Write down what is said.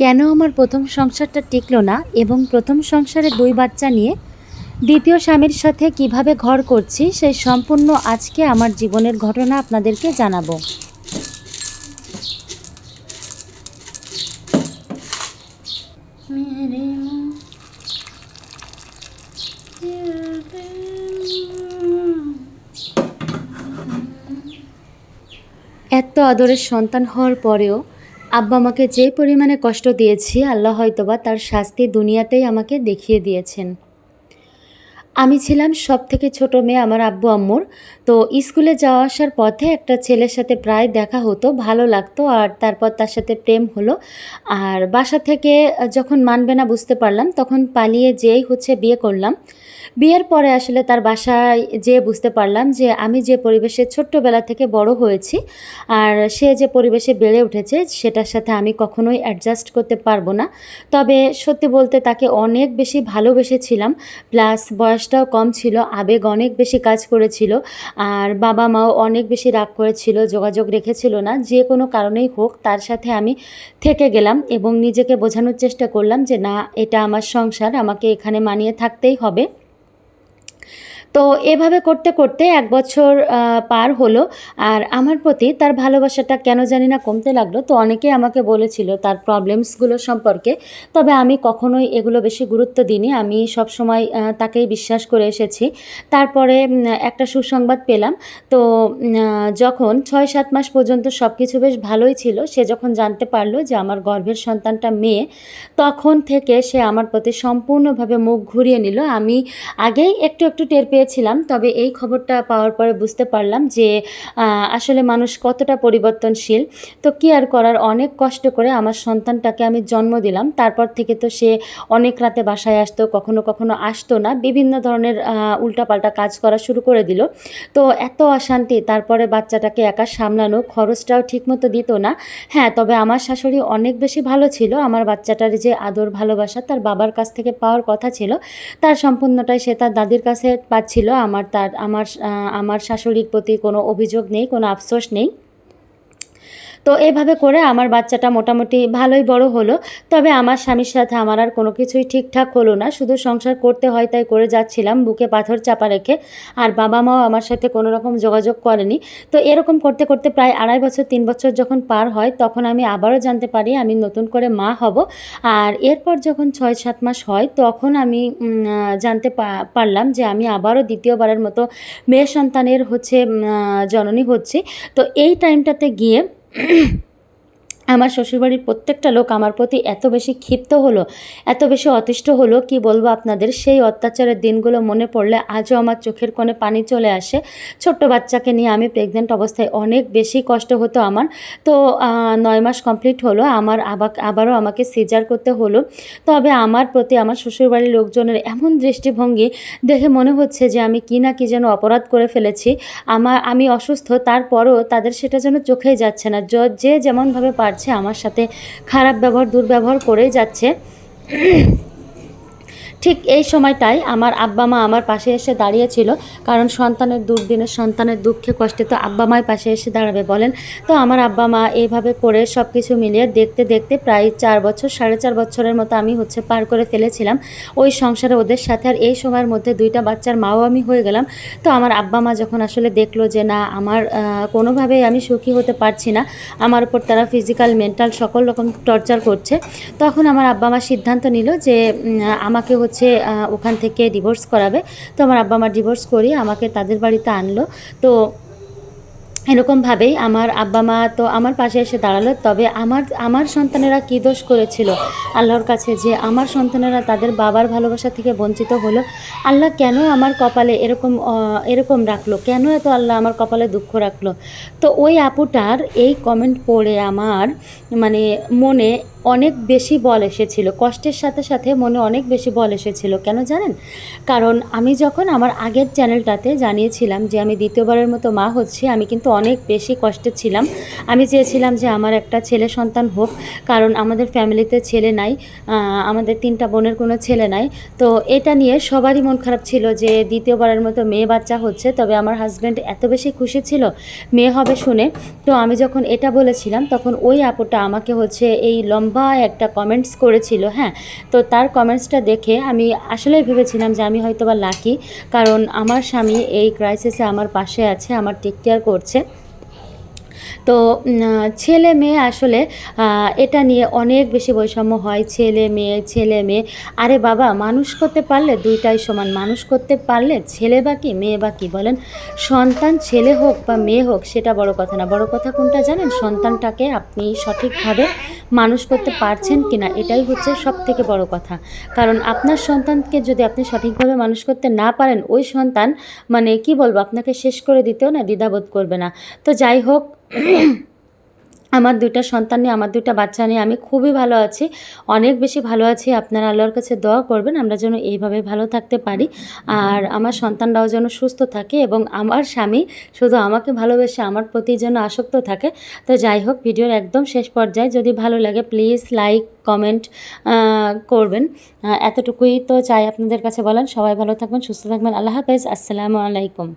কেন আমার প্রথম সংসারটা টিকলো না এবং প্রথম সংসারে ২ বাচ্চা নিয়ে দ্বিতীয় স্বামীর সাথে কিভাবে ঘর করছি সেই সম্পূর্ণ আজকে আমার জীবনের ঘটনা আপনাদেরকে জানাবো। এত আদরের সন্তান হওয়ার পরেও আব্বা আমাকে যে পরিমাণে কষ্ট দিয়েছি, আল্লাহ হয়তোবা তার শাস্তি দুনিয়াতেই আমাকে দেখিয়ে দিয়েছেন। আমি ছিলাম সবথেকে ছোট মেয়ে আমার আব্বু আম্মুর। তো স্কুলে যাওয়া আসার পথে একটা ছেলের সাথে প্রায় দেখা হতো, ভালো লাগতো, আর তারপর তার সাথে প্রেম হলো। আর বাসা থেকে যখন মানবে না বুঝতে পারলাম, তখন পালিয়ে যেয়েই বিয়ে করলাম। বিয়ের পরে আসলে তার বাসায় যেয়ে বুঝতে পারলাম যে আমি যে পরিবেশে ছোট্টবেলা থেকে বড় হয়েছি আর সে যে পরিবেশে বেড়ে উঠেছে সেটার সাথে আমি কখনোই অ্যাডজাস্ট করতে পারবো না। তবে সত্যি বলতে তাকে অনেক বেশি ভালোবেসেছিলাম, প্লাস বয়সটাও কম ছিল, আবেগ অনেক বেশি কাজ করেছিল। আর বাবা মাও অনেক বেশি রাগ করেছিল, যোগাযোগ রেখেছিল না। যে কোনো কারণেই হোক তার সাথে আমি থেকে গেলাম এবং নিজেকে বোঝানোর চেষ্টা করলাম যে না, এটা আমার সংসার, আমাকে এখানে মানিয়ে থাকতেই হবে। তো এভাবে করতে করতে ১ বছর পার হলো। আর আমার প্রতি তার ভালোবাসাটা কেন জানি না কমতে লাগলো। তো অনেকেই আমাকে বলেছিল তার প্রবলেমসগুলো সম্পর্কে। তবে আমি কখনোই এগুলো বেশি গুরুত্ব দিইনি। আমি সবসময় তাকেই বিশ্বাস করে এসেছি। তারপরে একটা সুসংবাদ পেলাম। তো যখন ৬-৭ মাস পর্যন্ত সব কিছু বেশ ভালোই ছিল, সে যখন জানতে পারল যে আমার গর্ভের সন্তানটা মেয়ে, তখন থেকে সে আমার প্রতি সম্পূর্ণভাবে মুখ ঘুরিয়ে নিল। আমি আগেই একটু একটু টের পেয়েছিলাম, তবে এই খবরটা পাওয়ার পরে বুঝতে পারলাম যে আসলে মানুষ কতটা পরিবর্তনশীল। তো কী আর করার, অনেক কষ্ট করে আমার সন্তানটাকে আমি জন্ম দিলাম। তারপর থেকে তো সে অনেক রাতে বাসায় আসতো, কখনো কখনো আসতো না, বিভিন্ন ধরনের উল্টাপাল্টা কাজ করা শুরু করে দিল। তো এত অশান্তি, তারপরে বাচ্চাটাকে একা সামলানো, খরচটাও ঠিকমতো দিত না। হ্যাঁ, তবে আমার শাশুড়ি অনেক বেশি ভালো ছিল। আমার বাচ্চাটার যে আদর ভালোবাসা তার বাবার কাছ থেকে পাওয়ার কথা ছিল, তার সম্পূর্ণটাই সে তার দাদির কাছে পাচ্ছিল। আমার শাশুড়ির প্রতি কোনো অভিযোগ নেই, কোনো আফসোস নেই। তো এভাবে করে আমার বাচ্চাটা মোটামুটি ভালোই বড় হলো। তবে আমার স্বামীর সাথে আমার আর কোনো কিছুই ঠিকঠাক হলো না। শুধু সংসার করতে হয় তাই করে যাচ্ছিলাম, বুকে পাথর চাপা রেখে। আর বাবা মাও আমার সাথে কোনো রকম যোগাযোগ করেনি। তো এরকম করতে করতে প্রায় ২.৫ বছর ৩ বছর যখন পার হয়, তখন আমি আবারও জানতে পারি আমি নতুন করে মা হব। আর এরপর যখন ৬-৭ মাস হয়, তখন আমি জানতে পারলাম যে আমি আবারও দ্বিতীয়বারের মতো মেয়ে সন্তানের জননী হচ্ছি। তো এই টাইমটাতে গিয়ে আমার শ্বশুরবাড়ির প্রত্যেকটা লোক আমার প্রতি এত বেশি ক্ষিপ্ত হলো, এত বেশি অতিষ্ঠ হলো, কি বলবো আপনাদের। সেই অত্যাচারের দিনগুলো মনে পড়লে আজও আমার চোখের কোণে পানি চলে আসে। ছোট্ট বাচ্চাকে নিয়ে আমি প্রেগনেন্ট অবস্থায় অনেক বেশি কষ্ট হতো আমার। তো ৯ মাস কমপ্লিট হলো, আবারও আমাকে সিজার করতে হলো। তবে আমার প্রতি আমার শ্বশুরবাড়ির লোকজনের এমন দৃষ্টিভঙ্গি দেখে মনে হচ্ছে যে আমি কি না কি যেন অপরাধ করে ফেলেছি। আমি অসুস্থ, তারপরও তাদের সেটা যেন চোখেই যাচ্ছে না। যে যেমনভাবে পারছে আমার সাথে খারাপ ব্যবহার, দুর্ব্যবহার করেই যাচ্ছে। ঠিক এই সময়টাই আমার আব্বা মা আমার পাশে এসে দাঁড়িয়েছিল, কারণ সন্তানের দুর্দিনে, সন্তানের দুঃখে কষ্টে তো আব্বা মাই পাশে এসে দাঁড়াবে বলেন। তো আমার আব্বা মা এইভাবে করে সব কিছু মিলিয়ে দেখতে দেখতে প্রায় ৪ বছর, ৪.৫ বছরের মতো আমি পার করে ফেলেছিলাম ওই সংসারে ওদের সাথে। আর এই সময়ের মধ্যে ২টা বাচ্চার মাও আমি হয়ে গেলাম। তো আমার আব্বা মা যখন আসলে দেখলো যে না, আমার কোনোভাবেই আমি সুখী হতে পারছি না, আমার উপর তারা ফিজিক্যাল, মেন্টাল সকল রকম টর্চার করছে, তখন আমার আব্বা মা সিদ্ধান্ত নিল যে আমাকে ওখান থেকে ডিভোর্স করাবে। তো আমার আব্বা মা ডিভোর্স করিয়ে আমাকে তাদের বাড়িতে আনলো। তো এরকমভাবেই আমার আব্বা মা তো আমার পাশে এসে দাঁড়ালো। তবে আমার সন্তানেরা কী দোষ করেছিল আল্লাহর কাছে যে আমার সন্তানেরা তাদের বাবার ভালোবাসা থেকে বঞ্চিত হলো? আল্লাহ কেন আমার কপালে এরকম রাখলো? কেন এত আল্লাহ আমার কপালে দুঃখ রাখলো? তো ওই আপুটার এই কমেন্ট পড়ে আমার মনে অনেক বেশি বল এসেছিল, কষ্টের সাথে সাথে মনে অনেক বেশি বল এসেছিল। কেন জানেন? কারণ আমি যখন আমার আগের চ্যানেলটাতে জানিয়েছিলাম যে আমি দ্বিতীয়বারের মতো মা হচ্ছি, আমি কিন্তু অনেক বেশি কষ্টে ছিলাম। আমি চেয়েছিলাম যে আমার একটা ছেলে সন্তান হোক, কারণ আমাদের ফ্যামিলিতে ছেলে নাই, আমাদের 3টা বোনের কোনো ছেলে নাই। তো এটা নিয়ে সবারই মন খারাপ ছিল যে দ্বিতীয়বারের মতো মেয়ে বাচ্চা হচ্ছে। তবে আমার হাজব্যান্ড এত বেশি খুশি ছিল মেয়ে হবে শুনে। তো আমি যখন এটা বলেছিলাম, তখন ওই আপুটা আমাকে এই লম্বা লম্বা একটা কমেন্টস করেছিল, হ্যাঁ। তো তার কমেন্টসটা দেখে আমি আসলেই ভেবেছিলাম যে আমি হয়তোবা লাকি, কারণ আমার স্বামী এই ক্রাইসিসে আমার পাশে আছে, আমার টেক কেয়ার করছে। তো ছেলে মেয়ে আসলে এটা নিয়ে অনেক বেশি বৈষম্য হয়, ছেলে মেয়ে ছেলে মেয়ে। আরে বাবা, মানুষ করতে পারলে দুইটাই সমান, মানুষ করতে পারলে ছেলে বা কি মেয়ে বা কি বলেন। সন্তান ছেলে হোক বা মেয়ে হোক সেটা বড় কথা না, বড় কথা কোনটা জানেন? সন্তানটাকে আপনি সঠিকভাবে মানুষ করতে পারছেন কি না, এটাই হচ্ছে সব থেকে বড় কথা। কারণ আপনার সন্তানকে যদি আপনি সঠিকভাবে মানুষ করতে না পারেন, ওই সন্তান মানে কি বলবো, আপনাকে শেষ করে দিতেও না দ্বিধাবোধ করবে না। তো যাই হোক, আমার ২ টা সন্তান নিয়ে, আমার ২ টা বাচ্চা নিয়ে আমি খুবই ভালো আছি। অনেক বেশি ভালো আছি। আপনারা আল্লাহর কাছে দোয়া করবেন আমরা যেন এইভাবে ভালো থাকতে পারি। আর আমার সন্তানরাও যেন সুস্থ থাকে এবং আমার স্বামী শুধু আমাকে ভালোবেসে আমার প্রতি যেন আসক্ত থাকে। তো যাই হোক, ভিডিওর একদম শেষ পর্যায়ে যদি ভালো লাগে প্লিজ লাইক, কমেন্ট করবেন। এতটুকুই তো চাই আপনাদের কাছে বলার। সবাই ভালো থাকবেন, সুস্থ থাকবেন। আল্লাহ হাফেজ। আসসালামু আলাইকুম।